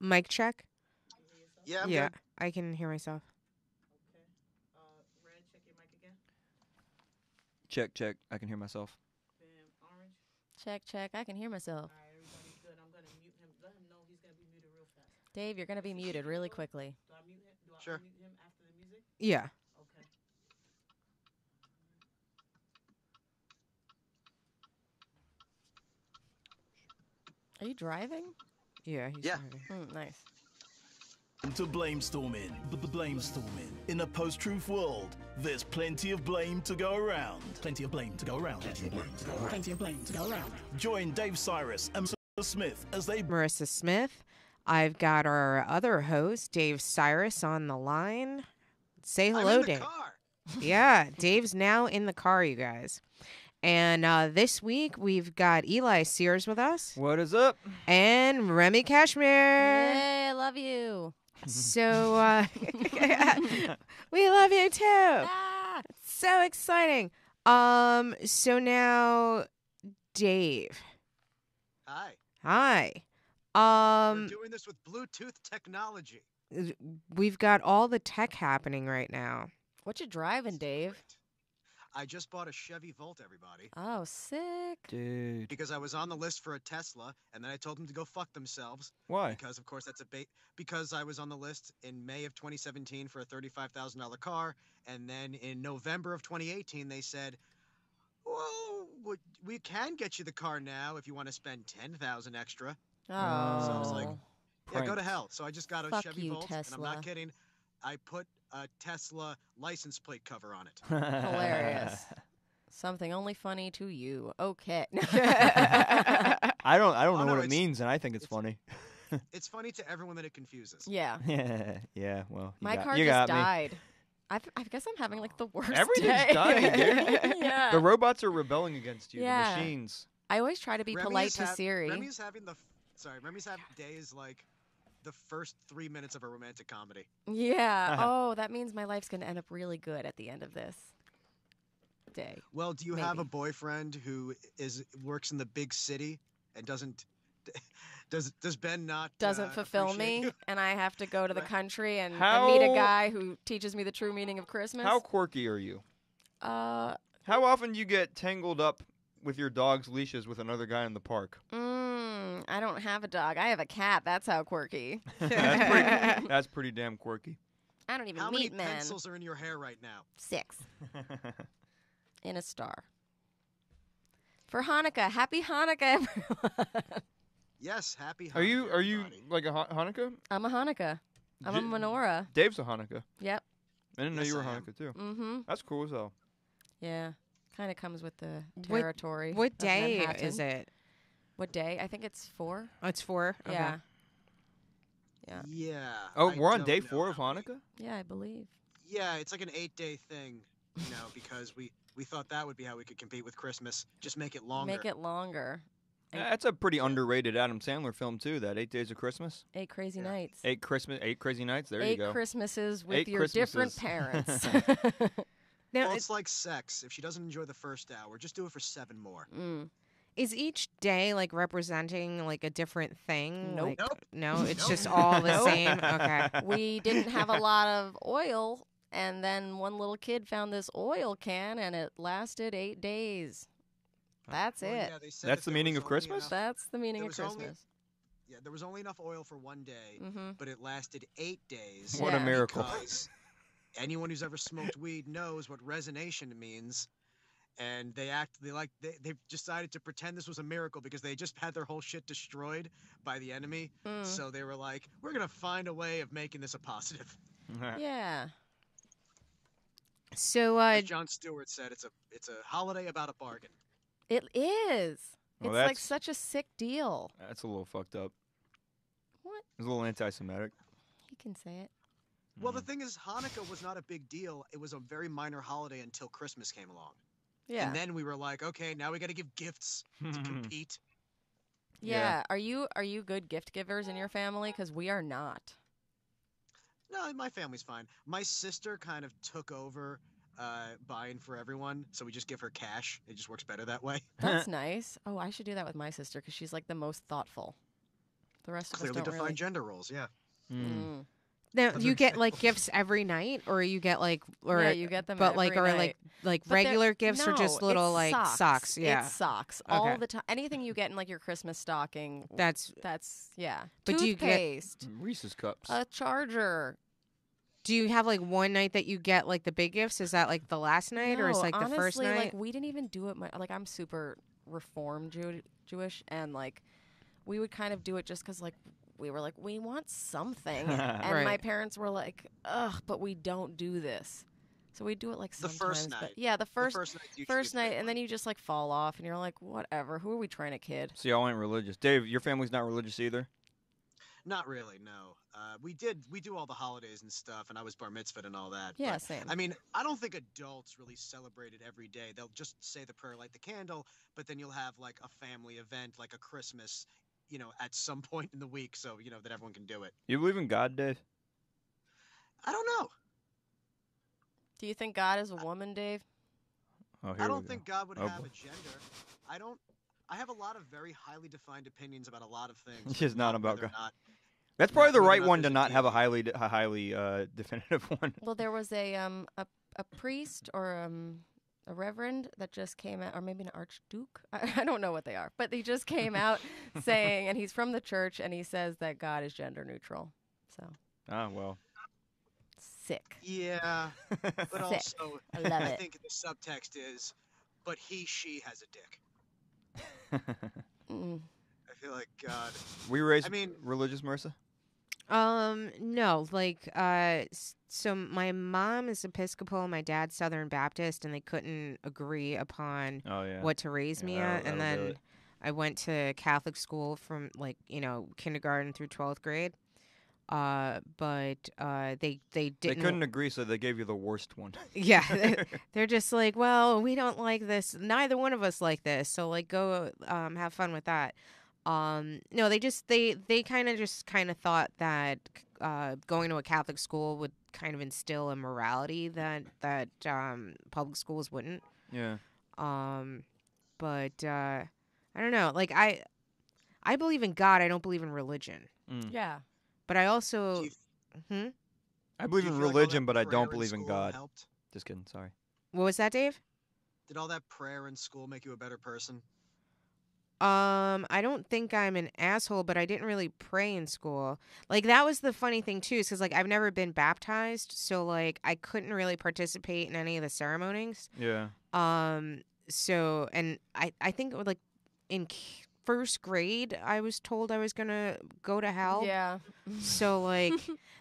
Mic check. Yeah, I'm Yeah, good. I can hear myself. Okay. Red, check your mic again. Check, check. I can hear myself. Bam, orange. Check. I can hear myself. All right, everybody's good. I'm gonna mute him. Let him know he's gonna be muted real fast. Dave, you're going to be muted really quickly. Do I mute him? Do I Sure. unmute him after the music? Yeah. Okay. Are you driving? Yeah. He's Yeah. driving. Nice. To Blamestorming. Blamestorming. In a post-truth world, there's plenty of blame to go around. Plenty of blame to go around. Plenty of blame to go around. Plenty of blame to go around. Join Dave Cyrus and Marissa Smith as they... Marissa Smith. I've got our other host, Dave Cyrus, on the line. Say I'm hello, in the Dave. car. Yeah, Dave's now in the car, you guys. And this week we've got Eli Sears with us What is up? and Remy Cashmere. Yay, I love you. So we love you too. Ah! So exciting. So now Dave. Hi. Hi. We're doing this with Bluetooth technology. We've got all the tech happening right now. What you driving, Dave? Great. I just bought a Chevy Volt, everybody, Oh, sick. Dude. because I was on the list for a Tesla, and then I told them to go fuck themselves. Why? Because, of course, that's a bait. Because I was on the list in May of 2017 for a $35,000 car, and then in November of 2018 they said, "Well, we can get you the car now if you want to spend $10,000 extra." Oh. So I was like, "Yeah, go to Pranked. hell." So I just got a Fuck Chevy you, Volt, and I'm Tesla. not kidding. I put a Tesla license plate cover on it. Hilarious. Something only funny to you. Okay. I don't Oh, know no, what it it's- means, and I think it's it's- funny. It's funny to everyone that it confuses. Yeah. Yeah, well, My car you just got me. died. I guess I'm having like the worst Everything's day. dying, dude. Yeah. The robots are rebelling against you. Yeah. The machines. I always try to be Remy polite is to Siri. Remy's having Remy's having days like the first 3 minutes of a romantic comedy. Yeah. Oh, that means my life's going to end up really good at the end of this day. Well, do you have a Maybe. boyfriend who works in the big city and doesn't does Ben not Doesn't fulfill appreciate me, you? and I have to go to the Right. country and meet How- a guy who teaches me the true meaning of Christmas. How quirky are you? Uh, How often do you get tangled up with your dog's leashes with another guy in the park? I don't have a dog. I have a cat. That's how quirky. That's pretty damn quirky. I don't even How many meet men. pencils are in your hair right now? 6 in a star. For Hanukkah, happy Hanukkah, everyone. Yes, happy Hanukkah. Are you everybody. like a Hanukkah? I'm a Hanukkah. I'm a J- menorah. Dave's a Hanukkah. Yep. I didn't know Yes, you were I am. Hanukkah too. Mm-hmm. That's cool as hell. Yeah. Kind of comes with the What- territory. What of day Manhattan. is it? What day? I think it's 4. Oh, it's 4? Okay. Yeah. Yeah. Yeah. Oh, I we're on don't day know 4 of how many- Hanukkah? Yeah, I believe. Yeah, it's like an 8-day thing, because we thought that would be how we could compete with Christmas. Just make it longer. Make it longer. And- That's a pretty underrated Adam Sandler film too. That 8 Days of Christmas, 8 crazy Yeah. nights. 8 crazy nights. There 8 you go. Christmases with 8 your different Christmases. parents. Now, Well, it's like sex. If she doesn't enjoy the first hour, just do it for 7 more. is each day like representing like a different thing? Nope. Like, Nope. No, it's Nope. just all the Nope. same. Okay. We didn't have a lot of oil, and then one little kid found this oil can, and it lasted 8 days. That's Well, it. yeah, they said That's that the there meaning was of only Christmas? enough- That's the meaning There of was only- Christmas. Yeah, there was only enough oil for one day, Mm-hmm. but it lasted 8 days. What a Yeah. miracle! Because anyone who's ever smoked weed knows what resonation means, and they've decided to pretend this was a miracle because they just had their whole shit destroyed by the enemy. Mm. So they were like, "We're gonna find a way of making this a positive." Yeah. So, As Jon Stewart said, it's a holiday about a bargain. It is. Well, It's like that's- such a sick deal. That's a little fucked up. What? It's a little anti-Semitic. You can say it. Well, the thing is, Hanukkah was not a big deal. It was a very minor holiday until Christmas came along. Yeah. And then we were like, okay, now we got to give gifts to compete. Yeah. Are you good gift givers in your family? Because we are not. No, my family's fine. My sister kind of took over buying for everyone, so we just give her cash. It just works better that way. That's nice. Oh, I should do that with my sister because she's like the most thoughtful. The rest of us Clearly don't defined really. gender roles. Yeah. Mm. Now, Other you get than- like gifts every night, or you get like, or Yeah, you get them but like, every or night. like But they're- regular gifts, or no, just little it's like socks. Yeah, It's socks Okay. all the time. Anything you get in like your Christmas stocking. that's. That's yeah. But do you get- Toothpaste, Reese's cups. a charger. Do you have like one night that you get like the big gifts? Is that like the last night, or is No, like honestly, the first night? like we didn't even do it. Like I'm super reformed Jewish, and like we would kind of do it just because like we were like we want something, and my Right. parents were like, ugh, but we don't do this. So we do it like The sometimes. first but night. yeah, the first night's usually first the big night, and then one. you just like fall off, and you're like, whatever. Who are we trying to kid? So y'all ain't religious. Dave, your family's not religious either? Not really, no. We do all the holidays and stuff, and I was bar mitzvahed and all that. Yeah, but, same. I mean, I don't think adults really celebrate it every day. They'll just say the prayer, light the candle, but then you'll have like a family event, like a Christmas, at some point in the week, so that everyone can do it. You believe in God, Dave? I don't know. Do you think God is a woman, Dave? Oh, here I we don't go. think God would Oh, have boy. a gender. I have a lot of very highly defined opinions about a lot of things. Just not about whether or God. not- That's probably the whether or right not one to there's a not have a deity. highly definitive one. Well, there was a priest or a reverend that just came out, or maybe an archduke. I don't know what they are, but he just came out saying, and he's from the church, and he says that God is gender neutral. So Ah, well. sick. Yeah, but Sick. also I love I it. think the subtext is, but she has a dick. Mm. I feel like God. Were you raised I mean- religious, Marissa? No, like, so my mom is Episcopal, my dad's Southern Baptist, and they couldn't agree upon Oh, yeah. what to raise Yeah, me that'll- at, and that'll do then it. I went to Catholic school from like kindergarten through 12th grade. But they They didn't. couldn't agree, so they gave you the worst one. Yeah, they're just like, well, we don't like this. Neither one of us like this. So like, go have fun with that. No, they kind of thought that going to a Catholic school would kind of instill a morality that public schools wouldn't. Yeah. But I don't know. Like I believe in God. I don't believe in religion. Mm. Yeah. But I also. Do you- I believe do you in feel like all religion, that but I prayer don't believe in school God. helped? Just kidding. Sorry. What was that, Dave? Did all that prayer in school make you a better person? I don't think I'm an asshole, but I didn't really pray in school. Like that was the funny thing too, is because like I've never been baptized, so like I couldn't really participate in any of the ceremonies. Yeah. So and I think it was like in first grade, I was told I was gonna go to hell. Yeah. So like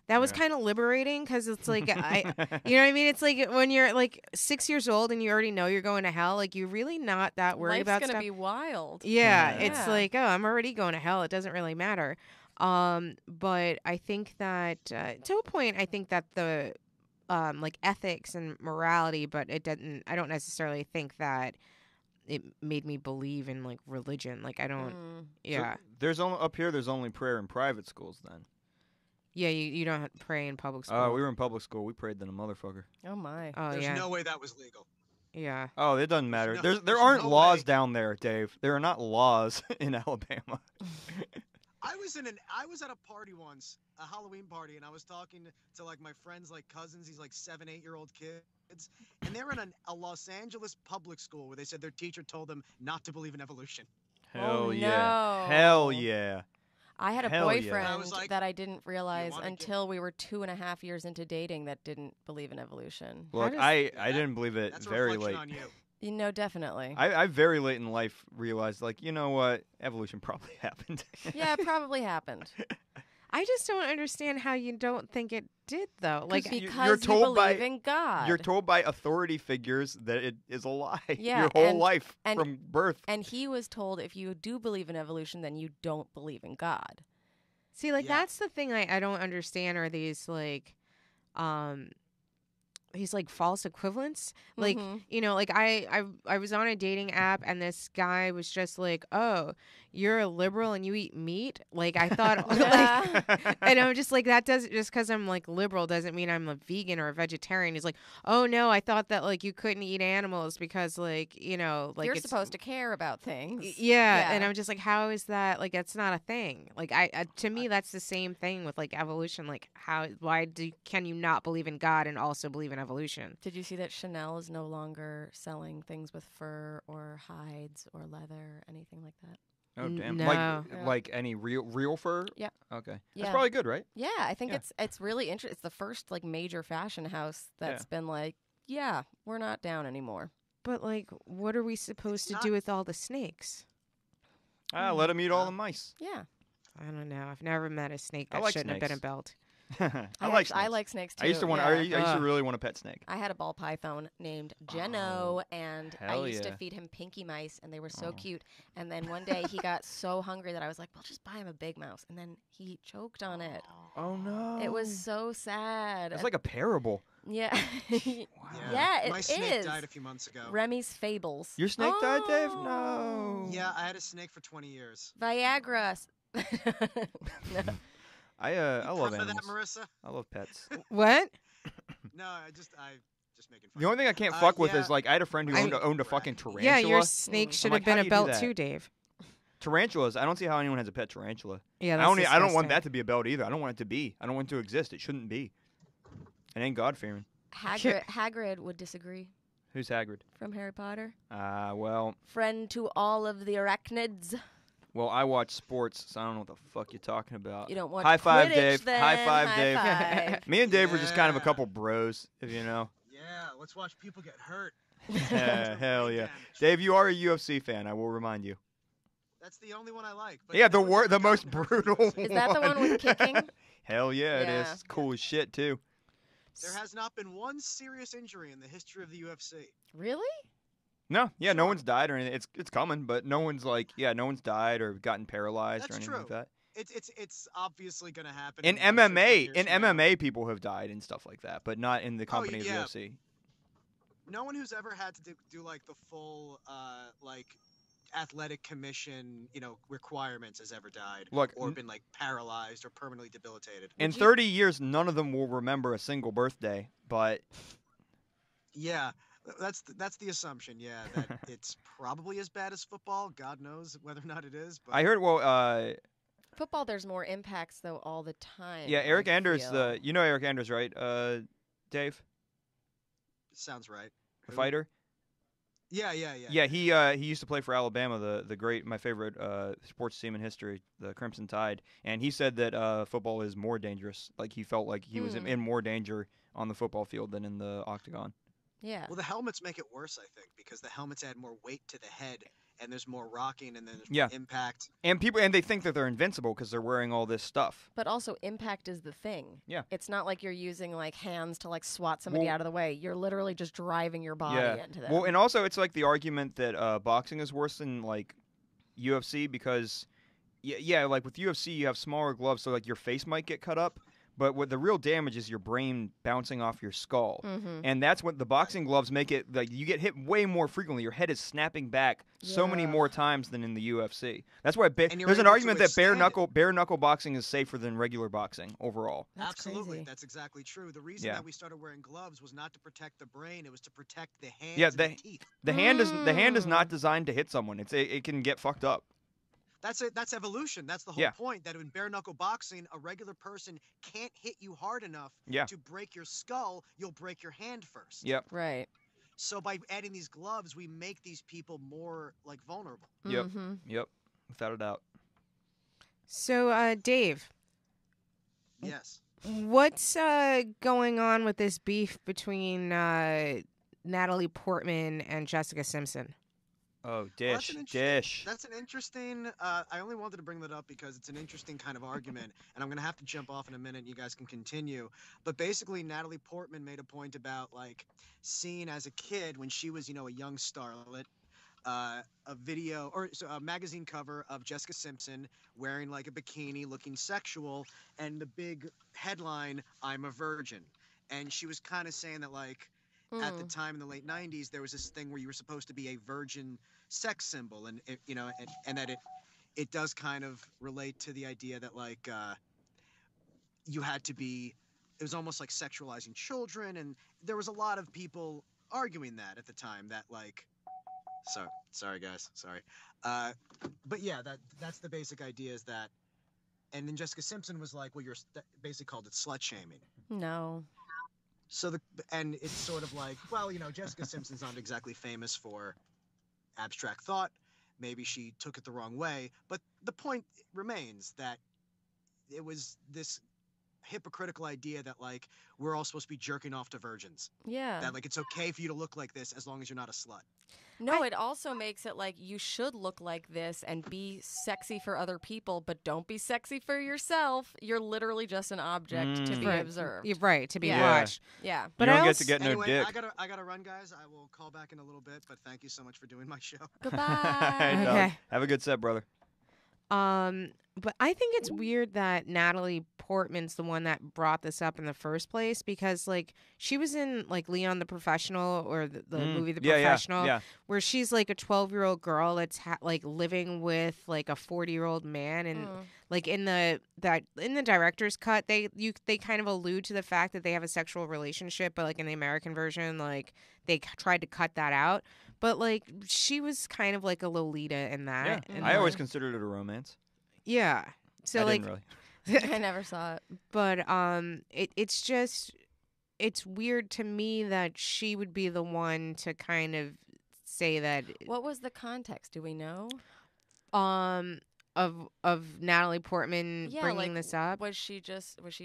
that was Yeah. kind of liberating because it's like you know what I mean? It's like when you're like 6 years old and you already know you're going to hell, like you're really not that worried Life's about gonna stuff. be wild. Yeah, Yeah. it's Yeah. like, oh, I'm already going to hell. It doesn't really matter. But I think that to a point, I think that the like ethics and morality, but it didn't. I don't necessarily think that it made me believe in like religion. Like I don't. Mm. Yeah, So there's only up here. There's only prayer in private schools. Then. yeah. You don't have to pray in public school. Oh, we were in public school. We prayed than a motherfucker. Oh my. Oh There's yeah, no way that was legal. yeah. Oh, it doesn't matter. no- There there's aren't no laws way. down there, Dave. There are not laws in Alabama. I was at a party once, a Halloween party, and I was talking to like my friends, like cousins, these like 7, 8-year-old kids, and they were in a Los Angeles public school where they said their teacher told them not to believe in evolution. Hell Oh, yeah. no. Hell yeah. I had a Hell yeah. boyfriend I was like, that I didn't realize wanna get- until we were 2.5 years into dating that didn't believe in evolution. Look, does- I that- didn't believe it That's a very reflection late. on you. You know, definitely. I very late in life realized, like, you know what? Evolution probably happened. Yeah, it probably happened. I just don't understand how you don't think it did though. Like you- Because you're you told by- believe in God. You're told by authority figures that it is a lie. Yeah, Your whole and- life and- from birth. And he was told if you do believe in evolution, then you don't believe in God. See, like Yeah. that's the thing I don't understand are these like these like false equivalents. Like, Mhm. you know, like I was on a dating app and this guy was just like, "Oh, you're a liberal and you eat meat?" Like I thought like and I'm just like, that doesn't, just cuz I'm like liberal doesn't mean I'm a vegan or a vegetarian. He's like, "Oh no, I thought that like you couldn't eat animals because like, you know, like You're it's supposed to care about things. yeah, and I'm just like, how is that? Like, that's not a thing. Like, I to me, that's the same thing with like evolution. Like, why can you not believe in God and also believe in evolution? Did you see that Chanel is no longer selling things with fur or hides or leather, anything like that? Oh damn! No. Yeah. Like any real fur? Yeah. Okay, that's Yeah. probably good, right? Yeah, I think Yeah. it's really interesting. It's the first like major fashion house that's been like, yeah, we're not down anymore. But like, what are we supposed to not- do with all the snakes? Let him eat all the mice. Yeah, I don't know. I've never met a snake I that like shouldn't have been a snakes. belt. I like I snakes. like snakes too. I used to want. yeah. I used to Ugh. really want a pet snake. I had a ball python named Geno, and I hell used to yeah. feed him pinky mice, and they were so Oh. cute. And then one day he got so hungry that I was like, "Well, just buy him a big mouse," and then he choked on it. Oh no! It was so sad. It's like a parable. yeah, Yeah, it my snake is. died a few months ago. Remy's Fables. Your snake died, Dave? Oh. No. Yeah, I had a snake for 20 years. Viagra. I love Proud of animals. that, Marissa? I love pets. What? No, I just making fun. The only thing I can't fuck with yeah. is like I had a friend who I- owned a fucking tarantula. Yeah, your snake Mm. should I'm have like, been how a do you do belt that? too, Dave. Tarantulas. I don't see how anyone has a pet tarantula. Yeah, I that's don't. I don't want disgusting. that to be a belt either. I don't want it to be. I don't want it to exist. It shouldn't be. It ain't God fearing. Hagrid would disagree Who's Hagrid? from Harry Potter. Well, Friend to all of the arachnids. I watch sports, so I don't know what the fuck you're talking about. You don't watch High five, Quidditch, Dave. then. High five, Dave. Five. Me and Dave were just kind of a Yeah. couple bros, if you know. Yeah, let's watch people get hurt. Yeah, hell Brain yeah. damage. Dave, you are a UFC fan. I will remind you. That's the only one I like. But Yeah, no one's ever the most gotten hurt in brutal. UFC. Is that the one with kicking? Hell yeah, it Yeah. is. It's cool as shit too. There has not been one serious injury in the history of the UFC. Really? No, yeah, no Sure. one's died or anything. It's coming, but no one's no one's died or gotten paralyzed or That's anything like true. that. It's obviously going to happen. In like, 15 MMA, years in from now. MMA, people have died and stuff like that, but not in the company of yeah. UFC. No one who's ever had to do like the full like athletic commission requirements has ever died. Look, or been like paralyzed or permanently debilitated. in Would you- 30 years, none of them will remember a single birthday, but Yeah, that's the assumption. Yeah, that it's probably as bad as football. God knows whether or not it is. But I heard Football, there's more impacts though all the time. yeah, Eric I Anders, feel. you know Eric Anders, right? Dave, sounds right. the Who? fighter. Yeah. Yeah, he used to play for Alabama, the great, my favorite sports team in history, the Crimson Tide, and he said that football is more dangerous. Like he felt like he was in more danger on the football field than in the octagon. Yeah. Well, the helmets make it worse, I think, because the helmets add more weight to the head, and there's more rocking, and then there's Yeah. more impact. And they think that they're invincible because they're wearing all this stuff. But also, impact is the thing. Yeah. It's not like you're using like hands to like swat somebody Well- out of the way. You're literally just driving your body Yeah. into them. Well, and also it's like the argument that boxing is worse than like UFC because like with UFC you have smaller gloves, so like your face might get cut up, but what the real damage is your brain bouncing off your skull. Mhm. And that's what the boxing gloves make it like you get hit way more frequently. Your head is snapping back so many Yeah. more times than in the UFC. That's why And you're there's an able to argument that bare withstand it. knuckle boxing is safer than regular boxing overall. That's Absolutely, crazy. that's exactly true. The reason Yeah. that we started wearing gloves was not to protect the brain; it was to protect the hands Yeah, and the teeth. The hand is Mm. not designed to hit someone. It can get fucked up. That's it. That's evolution. That's the whole Yeah. point. That in bare knuckle boxing, a regular person can't hit you hard enough Yeah. to break your skull. You'll break your hand first. Yep. Right. So by adding these gloves, we make these people more like vulnerable. Yep. Mhm. Yep. Without a doubt. So, Dave, Yes. what's going on with this beef between Natalie Portman and Jessica Simpson? Oh, Well, that's dish, an dish. That's an interesting. I only wanted to bring that up because it's an interesting kind of argument, and I'm gonna have to jump off in a minute. And you guys can continue. But basically, Natalie Portman made a point about like seeing as a kid when she was, a young starlet, a video or a magazine cover of Jessica Simpson wearing like a bikini, looking sexual, and the big headline, "I'm a virgin." and she was kind of saying that like at the time in the late 90s there was this thing where you were supposed to be a virgin sex symbol, and and that it does kind of relate to the idea that like you had to be, it was almost like sexualizing children, and there was a lot of people arguing that at the time that like, sorry guys, sorry, uh, but yeah, that's the basic idea is that, and then Jessica Simpson was like, well, basically called it slut shaming. No. So and it's sort of like, well, Jessica Simpson's not exactly famous for abstract thought. Maybe she took it the wrong way, but the point remains that it was this hypocritical idea that like we're all supposed to be jerking off to virgins. Yeah. That like it's okay for you to look like this as long as you're not a slut. No, it also makes it like you should look like this and be sexy for other people, but don't be sexy for yourself. You're literally just an object to be Right. observed. You're right, to be Yeah. watched. Yeah. But you I don't get also, to get no Anyway, dick. I gotta run, guys. I will call back in a little bit, but thank you so much for doing my show. Hey, Goodbye. Doug. Okay. Have a good set, brother. But I think it's weird that Natalie Portman's the one that brought this up in the first place, because like she was in like Leon the Professional, or the movie The Professional, Yeah. where she's like a 12-year-old girl that's like living with like a 40-year-old man, and like in the director's cut they kind of allude to the fact that they have a sexual relationship, but like in the American version like they tried to cut that out. But like she was kind of like a Lolita in that. Yeah. And I always like, considered it a romance. yeah. So I like didn't really. I never saw it. but it's just, it's weird to me that she would be the one to kind of say that What was the context? Do we know? of Natalie Portman Yeah, bringing like, this up. Was she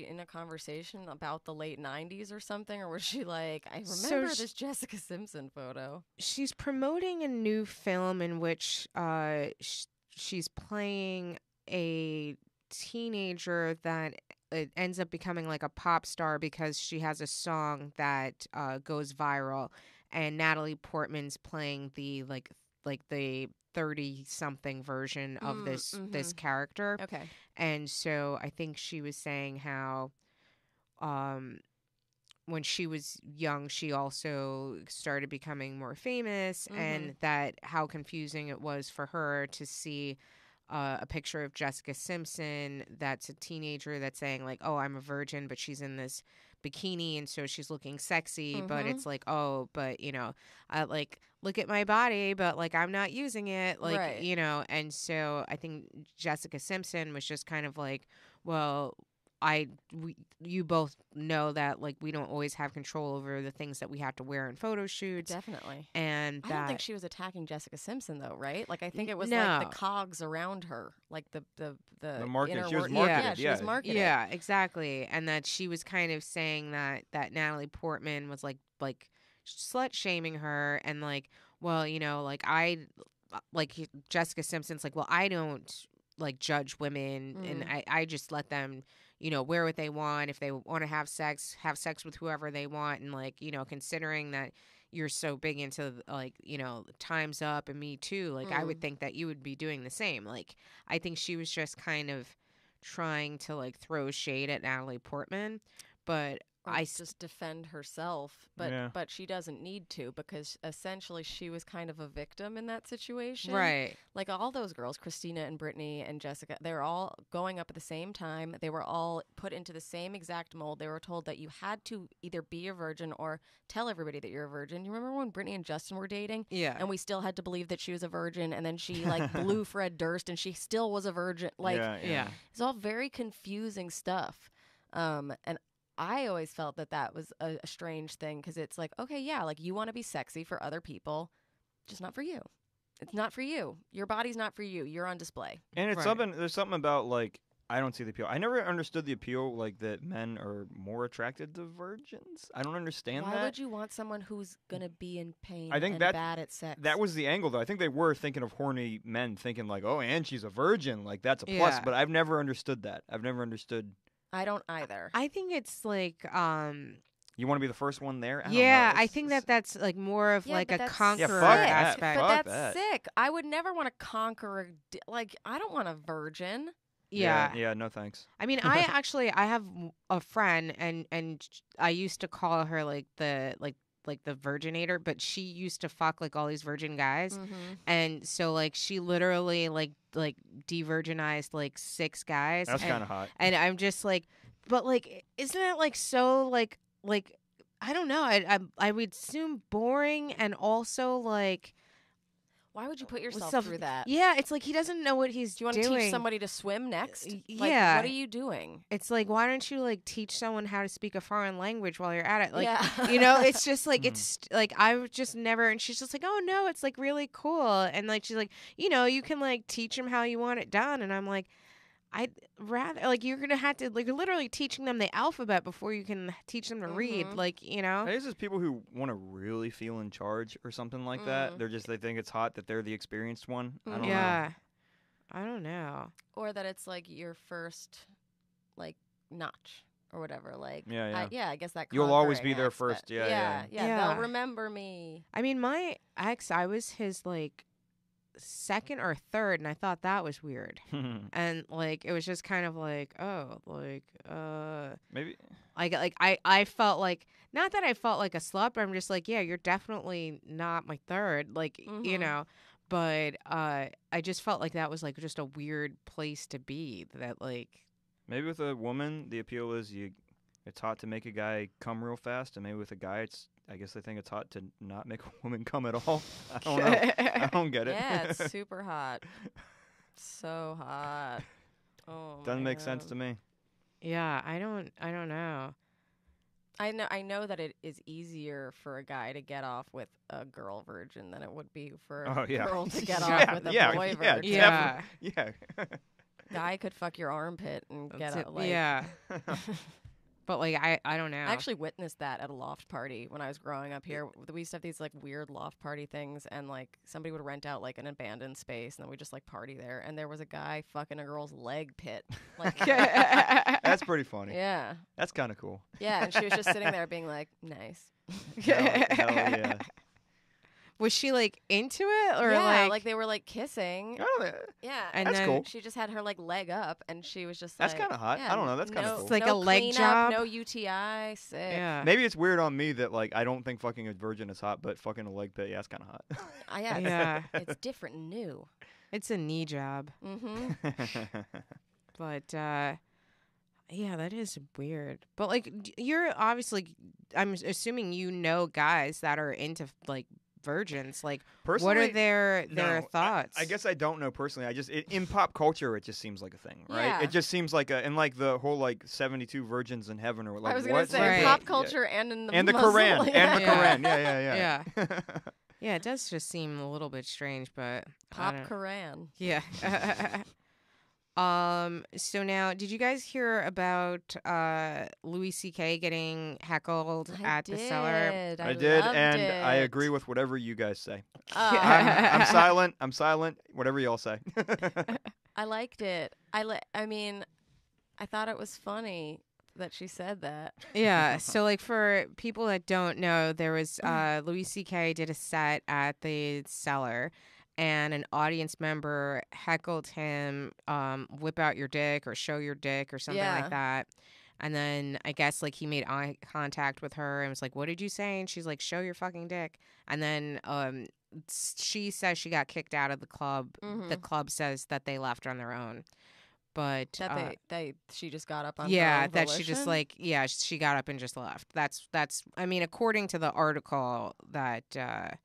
in a conversation about the late 90s or something? Or was she like, I So remember sh- this Jessica Simpson photo? She's promoting a new film in which she's playing a teenager that ends up becoming like a pop star because she has a song that goes viral, and Natalie Portman's playing the the 30-something version of this character. Okay. And so I think she was saying how when she was young, she also started becoming more famous, and that how confusing it was for her to see a picture of Jessica Simpson that's a teenager that's saying like, oh, I'm a virgin, but she's in this bikini and so she's looking sexy, but it's like, oh, but I like, look at my body, but like I'm not using it, like, Right. And so I think Jessica Simpson was just kind of like, well, you both know that like we don't always have control over the things that we have to wear in photo shoots. Definitely. And I that don't think she was attacking Jessica Simpson though, right? Like I think it was No. like the cogs around her, like the market. inner She was work- marketed, Yeah, she yeah. was marketed. yeah, exactly. And that she was kind of saying that Natalie Portman was like slut shaming her, and like, well, like Jessica Simpson's like, well, I don't like judge women, and I just let them wear what they want. If they want to have sex with whoever they want. And like, considering that you're so big into like, Time's Up and Me Too, like I would think that you would be doing the same. Like, I think she was just kind of trying to like throw shade at Natalie Portman, but Or just defend herself, but Yeah. but she doesn't need to, because essentially she was kind of a victim in that situation. right. Like all those girls, Christina and Brittany and Jessica, they were all going up at the same time. They were all put into the same exact mold. They were told that you had to either be a virgin or tell everybody that you're a virgin. You remember when Brittany and Justin were dating? Yeah. And we still had to believe that she was a virgin, and then she like blew Fred Durst and she still was a virgin. Like yeah. it's all very confusing stuff. And I always felt that was a strange thing, because it's like, okay, yeah, like you want to be sexy for other people, just not for you. It's not for you. Your body's not for you. You're on display. And it's Right. something. There's something about like I don't see the appeal. I never understood the appeal, like that men are more attracted to virgins. I don't understand Why that. would you want someone who's gonna be in pain I think and that- bad at sex? That was the angle, though. I think they were thinking of horny men, thinking like, "Oh, and she's a virgin, like that's a plus." Yeah. But I've never understood that. I've never understood. I don't either. I think it's like You want to be the first one there? I don't yeah, know. I think that's like more of Yeah, like but a that's conqueror Yeah, fuck that. aspect. But Fuck that's that. sick. I would never want to conquer like I don't want a virgin. Yeah. Yeah, no thanks. I mean, I have a friend, and I used to call her like the virginator, but she used to fuck like all these virgin guys, and so like she literally like de-virginized like 6 guys. That's and- kind of hot. And I'm just like, but like, isn't that like so like I don't know. I would assume boring, and also like. Why would you put yourself Stuff- through that? Yeah, it's like he doesn't know what he's Do you want doing. to teach somebody to swim next? Like, yeah. what are you doing? It's like, why don't you like teach someone how to speak a foreign language while you're at it? Like, Yeah. you know, it's just like it's like I would just never. And she's just like, oh no, it's like really cool. And like she's like, you know, you can like teach them how you want it done. And I'm like, I'd rather like you're gonna have to like you're literally teaching them the alphabet before you can teach them to read. Like, you know. There's just people who want to really feel in charge or something like that. They think it's hot that they're the experienced one. I don't know. Yeah. I don't know. Or that it's like your first, like, notch or whatever. Like, Yeah, I guess that You'll always conquering be there aspect. first. Yeah. Yeah. Yeah. They'll remember me. I mean, my ex, I was his like second or third, and I thought that was weird. And like it was just kind of like, oh, like Maybe. I felt like, not that I felt like a slut, but I'm just like, yeah, you're definitely not my third, like, you know. But I just felt like that was like just a weird place to be, that like Maybe with a woman, the appeal is it's hot to make a guy come real fast, and maybe with a guy, I guess they think it's hot to not make a woman come at all. I don't know. I don't get it. Yeah, it's super hot. So hot. Oh, Doesn't make sense to me. yeah, I don't know. I know that it is easier for a guy to get off with a girl virgin than it would be for a girl to get off with a boy virgin. Yeah. Yeah. Guy could fuck your armpit and get That's out. it, Like, yeah. But like I don't know. I actually witnessed that at a loft party when I was growing up here. We used to have these like weird loft party things, and like somebody would rent out like an abandoned space, and then we just like party there. And there was a guy fucking a girl's leg pit. Like, That's pretty funny. yeah, That's kind of cool. yeah. And she was just sitting there being like, nice. Hell yeah. Was she like into it, or yeah, like they were like kissing. Oh, Yeah, And that's then cool. she just had her like leg up, and she was just That's like, kinda hot. yeah, I don't know, that's kinda no- cool. It's like no a leg cleanup, job. no UTI, sick. yeah. Maybe it's weird on me that like I don't think fucking a virgin is hot, but fucking a leg pit, yeah, it's kind of hot. Yeah, Yeah. it's different and new. It's a knee job. Mm-hmm. But yeah, that is weird. But like you're obviously, I'm assuming you know guys that are into like virgins. Like Personally, what are their no, thoughts? I guess I don't know personally. I just in pop culture, it just seems like a thing, right? Yeah. It just seems like and like the whole like 72 virgins in heaven or like I was what? gonna say Right. pop Yeah. culture and in the And the Muslim- Quran and the Yeah. Quran, yeah. Yeah. Yeah, it does just seem a little bit strange, but I Pop don't- Quran. Yeah. So now, did you guys hear about Louis C.K. getting heckled at the cellar? I did, loved and it. I agree with whatever you guys say. Uh, I'm silent. I'm silent. Whatever y'all say. I liked it. I mean, I thought it was funny that she said that. Yeah. So, like, for people that don't know, there was Louis C.K. did a set at the cellar, and an audience member heckled him, whip out your dick or show your dick or something Yeah. like that. And then I guess like he made eye contact with her and was like, "What did you say?" And she's like, "Show your fucking dick." And then she says she got kicked out of the club. The club says that they left on their own. But That she just got up on her yeah, own that she just volition? like she got up and just left. That's I mean, according to the article that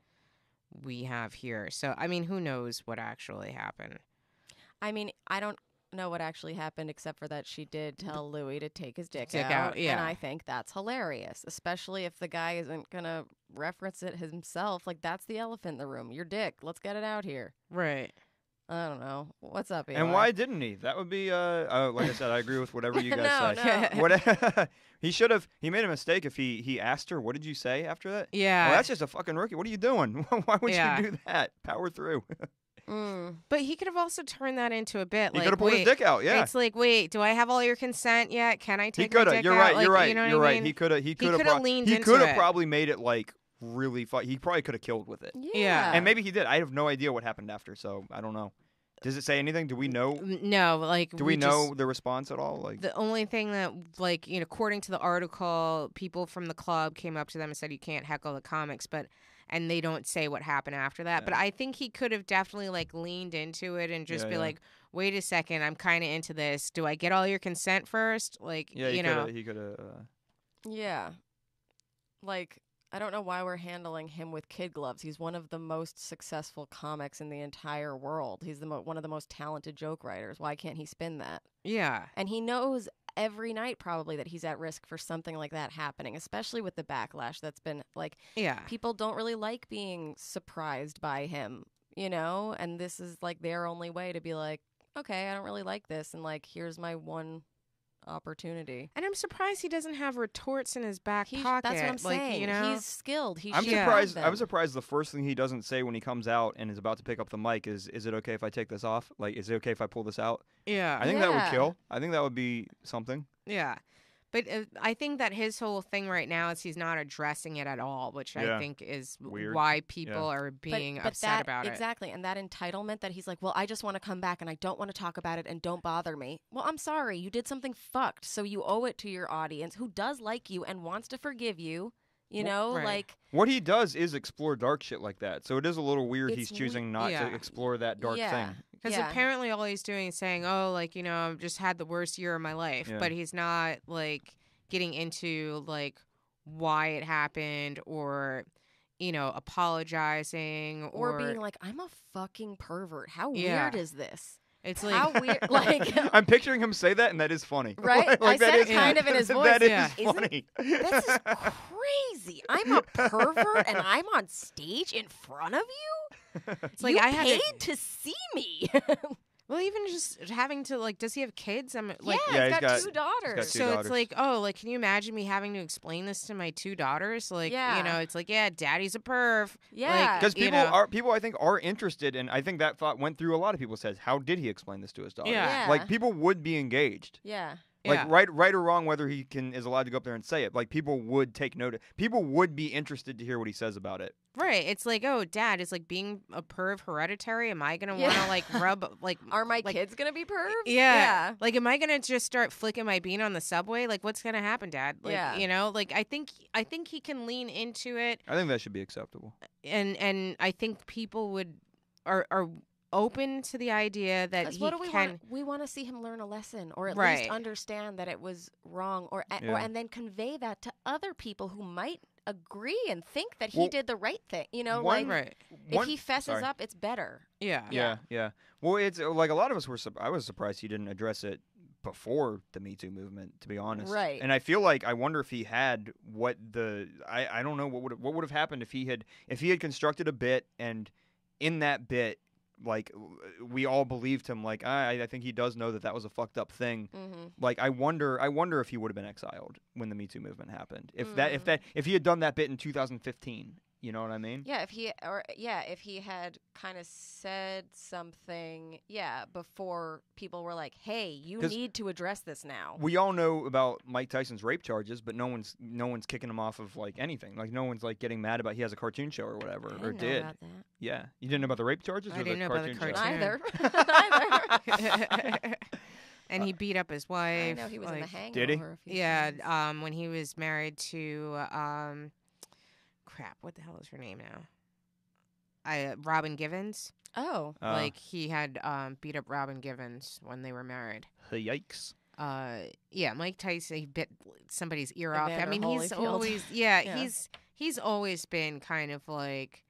we have here. So I mean, who knows what actually happened? I mean, I don't know what actually happened except for that she did tell Louis to take his dick Dick out, out, yeah. and I think that's hilarious, especially if the guy isn't gonna reference it himself. Like, that's the elephant in the room. Your dick. Let's get it out here. Right. I don't know. What's up, Eli? And why didn't he? That would be like I said, I agree with whatever you guys No, say. no. What he should have. He made a mistake if he asked her, "What did you say?" After that. Yeah. Well, that's just a fucking rookie. What are you doing? Why would Yeah. you do that? Power through. Mm. But he could have also turned that into a bit. He Like, could have pulled his wait, dick out. Yeah. It's like, wait, do I have all your consent yet? Can I He take my could have. dick You're out? right. Like, You're right. You know you're what I right. mean? He could have. He could coulda leaned He into could have it. probably made it like really. He probably could have killed with it. Yeah. And maybe he did. I have no idea what happened after, so I don't know. Does it say anything? Do we know? No, like Do we know just, the response at all? Like, the only thing that, like, according to the article, people from the club came up to them and said you can't heckle the comics, and they don't say what happened after that. But Yeah. I think he could have definitely like leaned into it and just Yeah, be yeah. like, wait a second, I'm kind of into this. Do I get all your consent first? Like, yeah, he could have. Yeah. Like, I don't know why we're handling him with kid gloves. He's one of the most successful comics in the entire world. He's one of the most talented joke writers. Why can't he spin that? Yeah. And he knows every night probably that he's at risk for something like that happening, especially with the backlash that's been like, Yeah. people don't really like being surprised by him, and this is like their only way to be like, okay, I don't really like this, and like, here's my one opportunity. And I'm surprised he doesn't have retorts in his back pocket. That's what I'm like, saying. He's skilled. I'm should surprised. have I'm them. surprised the first thing he doesn't say when he comes out and is about to pick up the mic is it okay if I take this off? Like, is it okay if I pull this out? Yeah. I think that would Yeah. kill. I think that would be something. Yeah. But I think that his whole thing right now is he's not addressing it at all, which I Yeah. think is Weird. why people Yeah. are being but upset that, about it. exactly, and that entitlement that he's like, well, I just want to come back and I don't want to talk about it and don't bother me. Well, I'm sorry, you did something fucked, so you owe it to your audience who does like you and wants to forgive you. Right. Like, What he does is explore dark shit like that. So it is a little weird It's he's choosing not yeah. to explore that dark yeah, thing. Because yeah. apparently all he's doing is saying, oh, like, I've just had the worst year of my life. Yeah. But he's not, like, getting into, like, why it happened or, apologizing or being like, I'm a fucking pervert. How Yeah. weird is this? It's like, How weird, like, I'm picturing him say that, and that is funny. Right? I that said it is- kind of in his voice. That is Yeah. Isn't- funny. this is crazy. I'm a pervert and I'm on stage in front of you. it's like you I had paid to see me. well, even just having to, like, does he have kids? I'm like, Yeah, he's he's got got- two he's got daughters. two so daughters. it's like, oh, like, can you imagine me having to explain this to my two daughters? Like, Yeah. it's like, yeah, daddy's a perv. Yeah. Because you people know. people I think are interested, and I think that thought went through a lot of people's heads. How did he explain this to his daughter? Yeah. Like, people would be engaged. Yeah. Like, Yeah. right or wrong, whether he is allowed to go up there and say it. Like, people would take note. People would be interested to hear what he says about it. Right. It's like, oh, dad, is like being a perv hereditary? Am I gonna Yeah. want to like rub like? Are my like, kids gonna be pervs? Yeah. Like, am I gonna just start flicking my bean on the subway? Like, what's gonna happen, Dad? Like, Yeah. Like, I think he can lean into it, I think that should be acceptable. and I think people are open to the idea that Because he what do we can. want? We want to see him learn a lesson, or at Right. least understand that it was wrong, or Yeah. and then convey that to other people who might agree and think that he Well, did the right thing. one- Like, Right. if he fesses sorry. up, it's better. Yeah. Yeah. Well, it's like a lot of us were. I was surprised he didn't address it before the Me Too movement, to be honest. Right. And I feel like I wonder if he had what the I don't know what would have happened if he had constructed a bit, and in that bit, like, we all believed him. Like, I think he does know that was a fucked up thing. Mm-hmm. Like, I wonder if he would have been exiled when the Me Too movement happened. If Mm. if he had done that bit in 2015, you know what I mean? Yeah, if he had kind of said something, before people were like, "Hey, you 'Cause need to address this now." We all know about Mike Tyson's rape charges, but no one's kicking him off of like anything. Like, no one's like getting mad about he has a cartoon show or whatever, I or didn't know did. about that. Yeah, you didn't know about the rape charges I or didn't the know about the cartoon show? cartoon. Neither. And he beat up his wife. I know he was in the hangover. Did he? A few Yeah, times. when he was married to crap, what the hell is her name now? Robin Givens. Oh. Like, he had beat up Robin Givens when they were married. Yikes. Yeah, Mike Tyson, he bit somebody's ear off. I Evander mean, he's Holyfield. always Yeah. he's always been kind of like,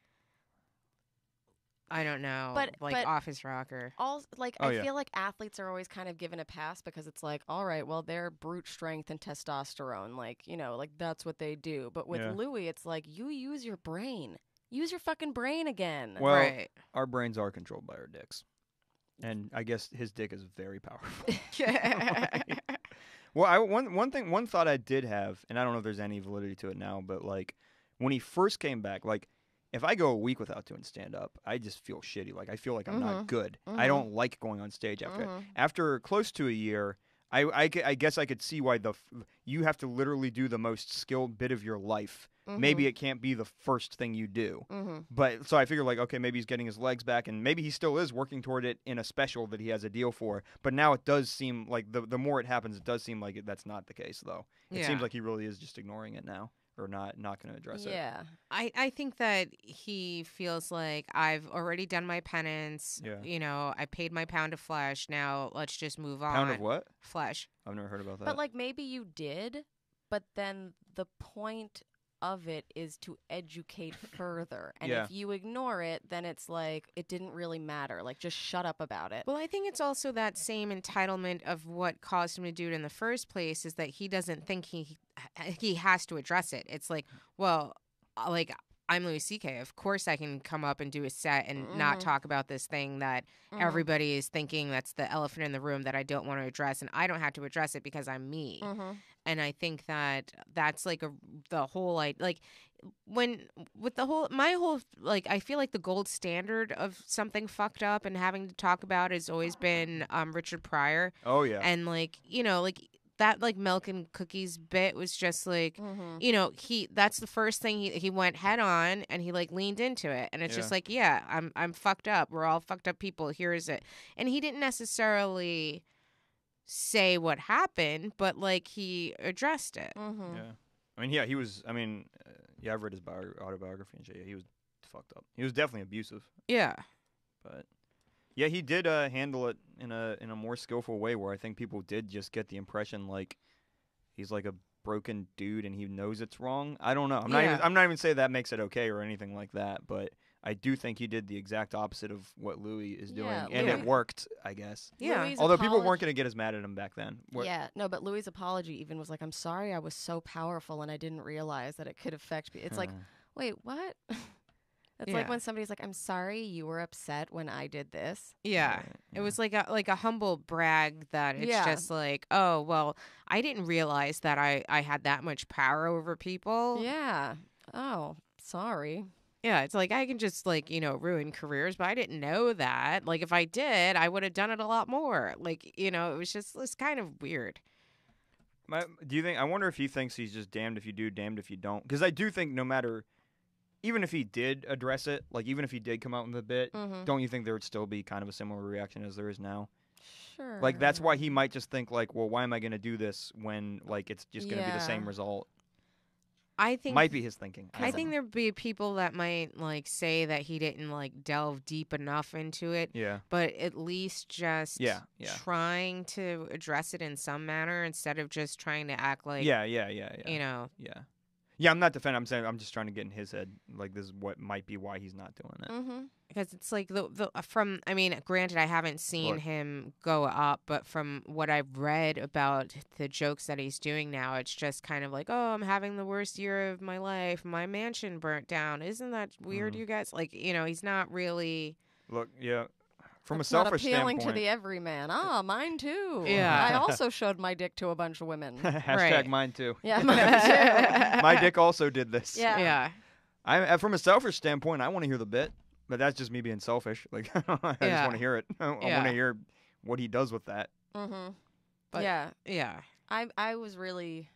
I don't know, But- like but- off his rocker. All like Oh, I yeah. feel like athletes are always kind of given a pass because it's like, all right, well, they're brute strength and testosterone, like, like that's what they do. But with Yeah. Louis, it's like, you use your brain. Use your fucking brain again. Well, Right. our brains are controlled by our dicks, and I guess his dick is very powerful. Well, one thought I did have, and I don't know if there's any validity to it now, but like when he first came back, like if I go a week without doing stand up, I just feel shitty. Like I feel like I'm not good. I don't like going on stage after after close to a year. I guess I could see why you have to literally do the most skilled bit of your life maybe it can't be the first thing you do. But so I figured, like, okay, maybe he's getting his legs back, and maybe he still is working toward it in a special that he has a deal for. But now it does seem like the more it happens, it does seem like that's not the case, though. It seems like he really is just ignoring it now, or not going to address it. Yeah. I think that he feels like I've already done my penance. Yeah. You know, I paid my pound of flesh. Now let's just move on. Pound of what? Flesh. I've never heard about that. But like maybe you did, but then the point of it is to educate further. And Yeah. if you ignore it, then it's like it didn't really matter. Like just shut up about it. Well, I think it's also that same entitlement of what caused him to do it in the first place is that he doesn't think he has to address it. It's like, well, like I'm Louis C.K. Of course I can come up and do a set and not talk about this thing that everybody is thinking that's the elephant in the room that I don't want to address, and I don't have to address it because I'm me. And I think that that's like the whole like when with the whole my whole like I feel like the gold standard of something fucked up and having to talk about has always been Richard Pryor. Oh yeah. And like, you know, like that like milk and cookies bit was just like, you know, that's the first thing he went head on and he like leaned into it, and it's just like, yeah, I'm fucked up. We're all fucked up people. Here is it. And he didn't necessarily say what happened, but like he addressed it. Yeah. I mean, yeah, he was. I mean, yeah, I've read his autobiography and shit. Yeah, he was fucked up. He was definitely abusive. Yeah. But yeah, he did handle it in a more skillful way, where I think people did just get the impression like he's like a broken dude and he knows it's wrong. I don't know. I'm not even saying that makes it okay or anything like that, but I do think he did the exact opposite of what Louis is doing, and it worked, I guess. Yeah. Louis' Although people weren't going to get as mad at him back then. Yeah, no, but Louis' apology even was like, I'm sorry I was so powerful and I didn't realize that it could affect me. It's like, wait, what? It's like when somebody's like, I'm sorry you were upset when I did this. Yeah. It was like a humble brag that it's just like, oh, well, I didn't realize that I had that much power over people. Yeah. Oh, sorry. Yeah, it's like I can just like, you know, ruin careers, but I didn't know that. Like if I did, I would have done it a lot more. Like, you know, it's kind of weird. Do you think? I wonder if he thinks he's just damned if you do, damned if you don't. Because I do think no matter, even if he did address it, like even if he did come out with a bit, don't you think there would still be kind of a similar reaction as there is now? Sure. Like that's why he might just think like, well, why am I going to do this when like it's just going to be the same result? I think might be his thinking. I think there'd be people that might like say that he didn't like delve deep enough into it. Yeah. But at least just trying to address it in some manner instead of just trying to act like You know. Yeah, I'm not defending. I'm saying I'm just trying to get in his head. Like this is what might be why he's not doing it. Because it's like I mean, granted, I haven't seen him go up, but from what I've read about the jokes that he's doing now, it's just kind of like, oh, I'm having the worst year of my life. My mansion burnt down. Isn't that weird, you guys? Like, you know, he's not really. Look, yeah. From It's a selfish not appealing standpoint, to the everyman. Mine too. Yeah. I also showed my dick to a bunch of women. Hashtag mine too. Yeah, mine too. My dick also did this. Yeah. Yeah. I from a selfish standpoint, I want to hear the bit, but that's just me being selfish. Like I just want to hear it. I want to hear what he does with that. But, yeah. Yeah. I was really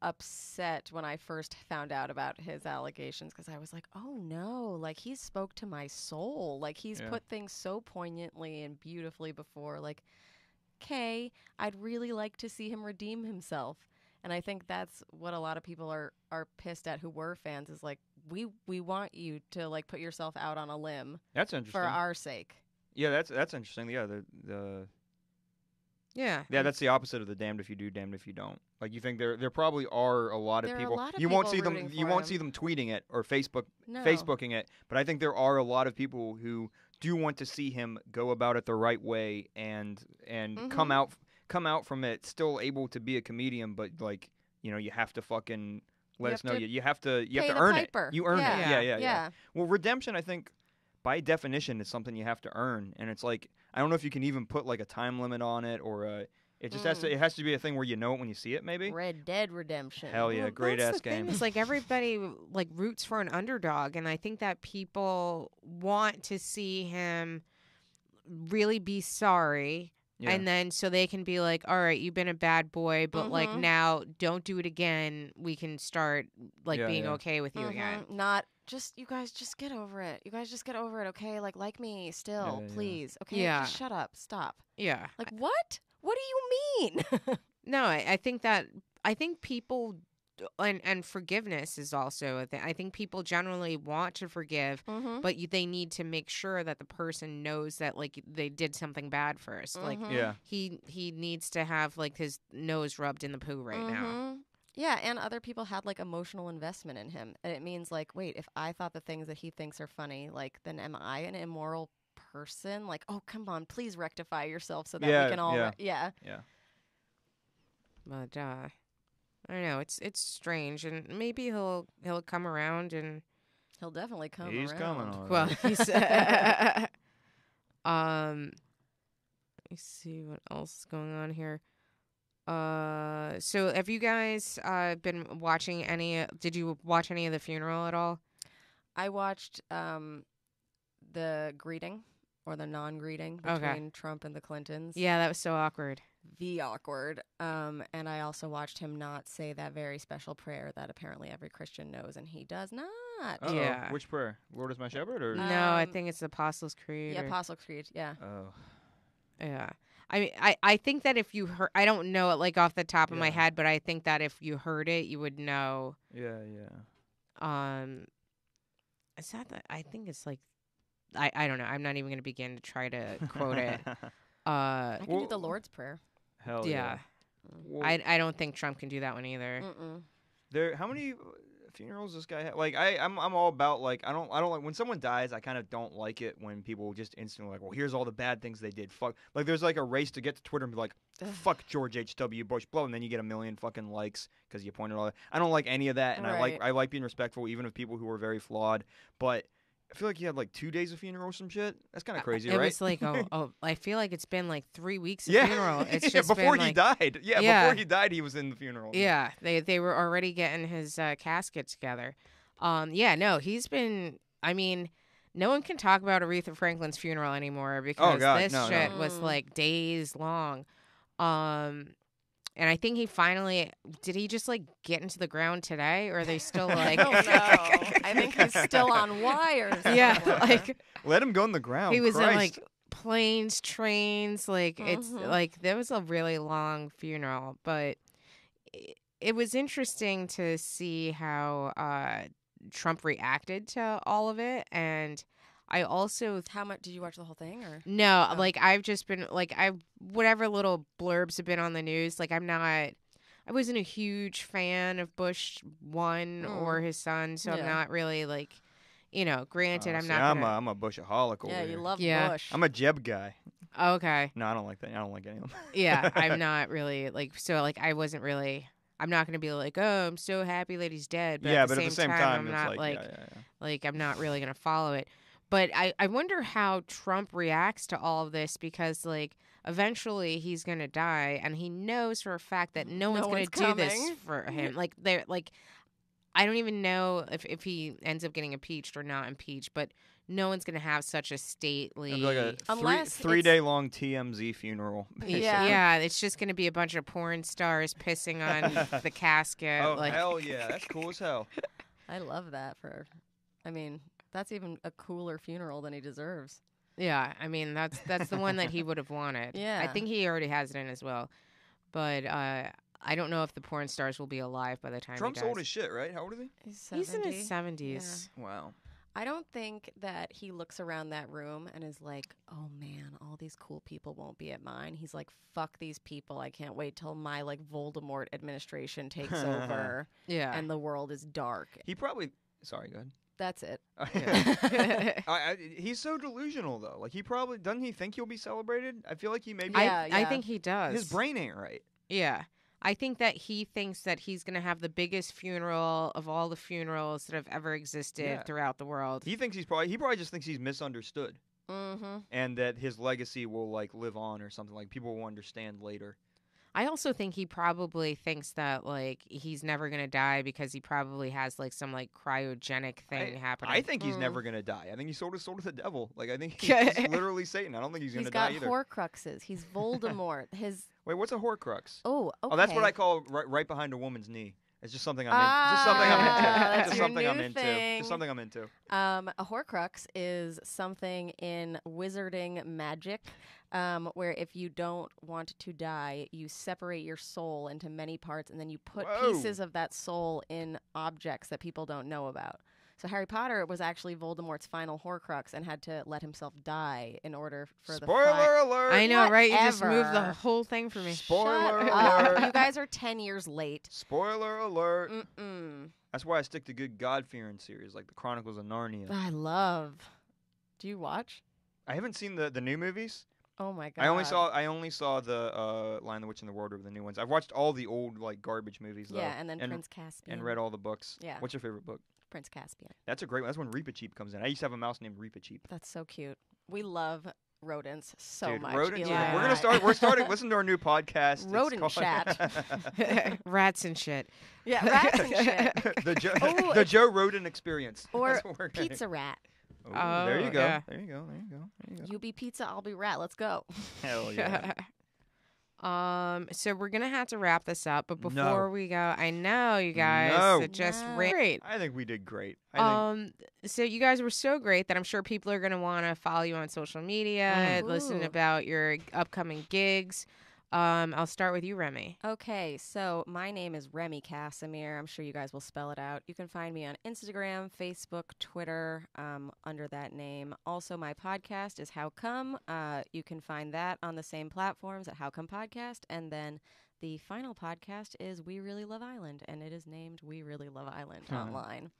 upset when I first found out about his allegations because I was like, oh no, like he spoke to my soul. Like he's put things so poignantly and beautifully before. Like, okay, I'd really like to see him redeem himself. And I think that's what a lot of people are pissed at who were fans is like, we want you to like put yourself out on a limb. That's interesting. For our sake. Yeah, that's interesting. Yeah, Yeah. Yeah, that's the opposite of the damned if you do, damned if you don't. Like you think there probably are a lot of There are a people. lot of You won't people see them. rooting You for won't him. see them tweeting it or No. Facebooking it. But I think there are a lot of people who do want to see him go about it the right way and come out from it still able to be a comedian. But like you have to fucking let us know you have to pay the earn piper. it. You earn Yeah. it. Yeah. Well, redemption, I think, by definition, is something you have to earn, and it's like I don't know if you can even put like a time limit on it or it just has to be a thing where you know it when you see it, maybe. Red Dead Redemption. Hell yeah, Well, great that's ass the thing game. is, like everybody like roots for an underdog, and I think that people want to see him really be sorry Yeah. And then so they can be like, all right, you've been a bad boy, but like now don't do it again. We can start like Yeah, being yeah. okay with you again. Not just you guys just get over it. You guys just get over it, okay? Like me still, Yeah, yeah. please. Okay? Yeah. Just shut up. Stop. Yeah. Like what? What do you mean? No, I think people and forgiveness is also a thing. I think people generally want to forgive, but they need to make sure that the person knows that like they did something bad first. Like Yeah. he needs to have like his nose rubbed in the poo right now. Yeah, and other people had like emotional investment in him. And it means like, wait, if I thought the things that he thinks are funny, like then am I an immoral person? Like, oh, come on, please rectify yourself so that we can all Yeah. But I don't know. It's strange, and maybe he'll come around and He'll definitely come He's around. coming on. well he's let me see what else is going on here. So have you guys been watching any? Did you watch any of the funeral at all? I watched the greeting or the non-greeting between Trump and the Clintons. Yeah, that was so awkward. The awkward. And I also watched him not say that very special prayer that apparently every Christian knows, and he does not. Uh-oh. Yeah. Which prayer? Lord is my shepherd, or No, I think it's the Apostles' Creed. Yeah, or- Apostles' Creed. Yeah. oh, Yeah. I mean, I think that if you heard, I don't know it like off the top of my Yeah. head, but I think that if you heard it, you would know. yeah. Is that I think it's like, I don't know. I'm not even going to begin to try to quote it. I can do the Lord's Prayer. Hell Yeah. Well, I don't think Trump can do that one either. how many funerals this guy had? Like I'm all about like I don't like when someone dies. I kind of don't like it when people just instantly like, well, here's all the bad things they did. Fuck. Like there's like a race to get to Twitter and be like, fuck George H.W. Bush, blow, and then you get a million fucking likes because you pointed all that. I don't like any of that, and Right. I like being respectful even of people who are very flawed. But I feel like he had like 2 days of funeral or some shit. That's kind of crazy, It right? was like, I feel like it's been like 3 weeks of yeah. funeral. It's just before been, he like, died. Yeah, Yeah. before he died, he was in the funeral. Yeah, they were already getting his casket together. Yeah, no, he's been. I mean, no one can talk about Aretha Franklin's funeral anymore because God, this no, shit no. was like days long. And I think he finally did. He just like get into the ground today, or are they still like? I don't know. I think he's still on wires. Yeah, somewhere. like Let him go in the ground. he was in Christ. like planes, trains. Like it's like there was a really long funeral, but it was interesting to see how Trump reacted to all of it, and I also How much did you watch the whole thing, or no, Oh. like I've just been like whatever little blurbs have been on the news. Like I wasn't a huge fan of Bush one or his son, so I'm Yeah. not really like, Granted, I'm See, not. I'm a Bushaholic over yeah, here. you love Yeah. Bush? I'm a Jeb guy. Okay, No, I don't like that. I don't like any of them. yeah, I'm not really like so. Like I wasn't really. I'm not gonna be like, oh, I'm so happy that he's dead. But yeah, at the but same at the same time, time, I'm it's not like, yeah. like I'm not really gonna follow it. But I wonder how Trump reacts to all of this because like eventually he's gonna die and he knows for a fact that no one's one's gonna do this coming. for him. Like they're like I don't even know if he ends up getting impeached or not impeached, but no one's gonna have such a stately It'd be like a Unless three it's- day long TMZ funeral. Yeah. yeah, it's just gonna be a bunch of porn stars pissing on the casket. Oh like hell yeah, that's cool as hell. I love that I mean, that's even a cooler funeral than he deserves. yeah, I mean that's the one that he would have wanted. Yeah. I think he already has it in as well. But I don't know if the porn stars will be alive by the time Trump's he dies. old as shit, right? How old is he? He's in his 70. 70s. Wow. I don't think that he looks around that room and is like, oh man, all these cool people won't be at mine. He's like, fuck these people. I can't wait till my like Voldemort administration takes over Yeah. and the world is dark. He probably. Sorry, go That's it. ahead. He's so delusional though. Like he probably doesn't he think he'll be celebrated? I feel like he maybe Yeah. I think he does. his brain ain't right. Yeah. I think that he thinks that he's going to have the biggest funeral of all the funerals that have ever existed Yeah. throughout the world. He probably just thinks he's misunderstood Mm-hmm. and that his legacy will like live on or something like people will understand later. I also think he probably thinks that like he's never gonna die because he probably has like some like cryogenic thing happening. I think he's Mm. never gonna die. I think he's sold his soul to the devil. Like I think he's literally Satan. I don't think he's gonna He's die got either. Horcruxes. He's Voldemort. His Wait, what's a Horcrux? oh, okay. Oh, that's what I call right behind a woman's knee. It's just something I'm into. Just something I'm into. That's Just your something I'm new into. thing. Just something I'm into. A Horcrux is something in wizarding magic where if you don't want to die, you separate your soul into many parts and then you put Whoa. pieces of that soul in objects that people don't know about. So Harry Potter was actually Voldemort's final Horcrux and had to let himself die in order for Spoiler alert! I know, right? You just moved the Whatever. whole thing for me. Spoiler Shut up. alert! You guys are 10 years late. Spoiler alert! Mm-mm. That's why I stick to good God-fearing series like the Chronicles of Narnia. I love. Do you watch? I haven't seen the new movies. Oh my god. I only saw the Lion, the Witch, and the Wardrobe, the new ones. I've watched all the old like garbage movies though. Yeah, and then Prince Caspian. and read all the books. Yeah. What's your favorite book? Prince Caspian. That's a great one. That's when Reepa Cheap comes in. I used to have a mouse named Reepa Cheap. That's so cute. We love rodents so Dude, much. rodents. Eli. Yeah. We're starting. Listen to our new podcast. It's Rodent called- chat. Rats and shit. Yeah, rats and shit. the Ooh, Joe Rodent Experience. Or That's what we're gonna- Pizza rat. Ooh, there you Oh, go. yeah. There you go. There you go. There you go. You be pizza, I'll be rat. Let's go. Hell yeah. So we're gonna have to wrap this up, but No. before we go, I know you guys No. it just No. great. I think we did great. I think So you guys were so great that I'm sure people are gonna want to follow you on social media, listen Ooh. about your upcoming gigs. I'll start with you, Remy. Okay, so my name is Remy Casimir. I'm sure you guys will spell it out. You can find me on Instagram, Facebook, Twitter, under that name. Also, my podcast is How Come. You can find that on the same platforms at How Come Podcast. And then the final podcast is We Really Love Island, and it is named We Really Love Island online.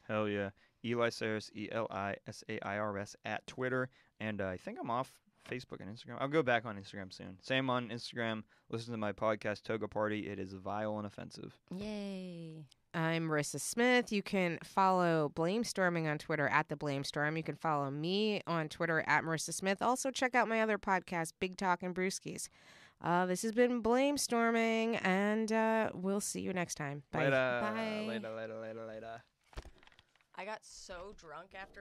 hell yeah. Eli Sayers, ELISAIRS at Twitter, and I think I'm off Facebook and Instagram. I'll go back on Instagram soon. Same on Instagram. Listen to my podcast Toga Party. It is vile and offensive. Yay. I'm Marissa Smith. You can follow Blamestorming on Twitter at the Blamestorm. You can follow me on Twitter at Marissa Smith. Also check out my other podcast, Big Talk and Brewskis. This has been Blamestorming, and we'll see you next time. Bye. Later. Bye. Later. I got so drunk after